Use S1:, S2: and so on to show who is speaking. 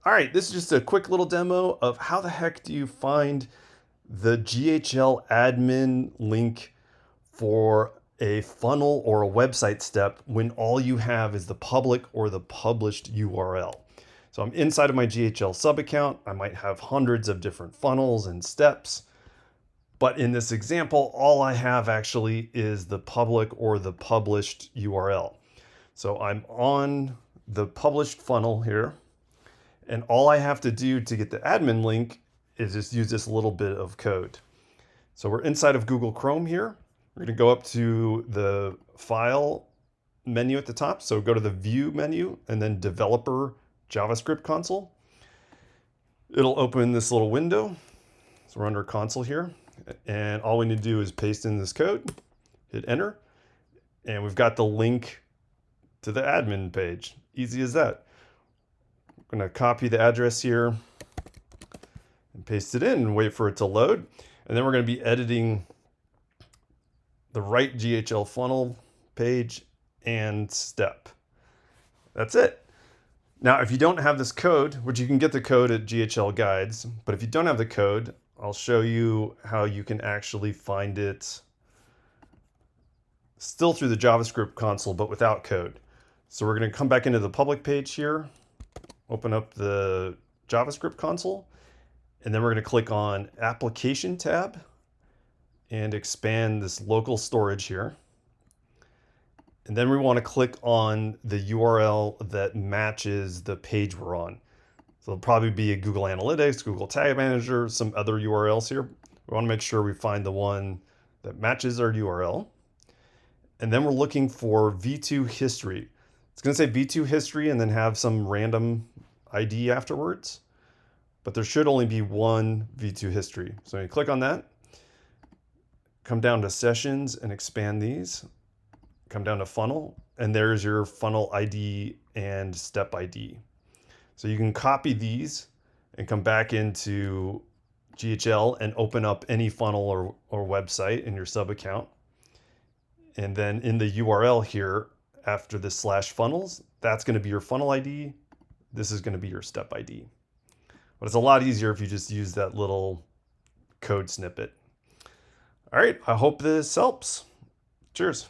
S1: All right, this is just a quick little demo of how the heck do you find the GHL admin link for a funnel or a website step when all you have is the public or the published URL. So I'm inside of my GHL sub account. I might have hundreds of different funnels and steps, but in this example, all I have actually is the public or the published URL. So I'm on the published funnel here. And all I have to do to get the admin link is just use this little bit of code. So we're inside of Google Chrome here. We're going to go up to the File menu at the top. So go to the View menu and then Developer JavaScript Console. It'll open this little window. So we're under Console here. And all we need to do is paste in this code, hit Enter, and we've got the link to the admin page. Easy as that. I'm going to copy the address here and paste it in and wait for it to load. And then we're going to be editing the right GHL funnel page and step. That's it. Now, if you don't have this code, which you can get the code at GHL Guides, but if you don't have the code, I'll show you how you can actually find it still through the JavaScript console, but without code. So we're going to come back into the public page here, open up the JavaScript console, and then we're going to click on Application tab and expand this local storage here. And then we want to click on the URL that matches the page we're on. So it'll probably be a Google Analytics, Google Tag Manager, some other URLs here. We want to make sure we find the one that matches our URL. And then we're looking for V2 history. It's going to say V2 history and then have some random ID afterwards, but there should only be one V2 history. So you click on that, come down to sessions and expand these, come down to funnel, and there's your funnel ID and step ID. So you can copy these and come back into GHL and open up any funnel or website in your sub account. And then in the URL here, after the /funnels, that's going to be your funnel ID. This is going to be your step ID. But it's a lot easier if you just use that little code snippet. All right, I hope this helps. Cheers.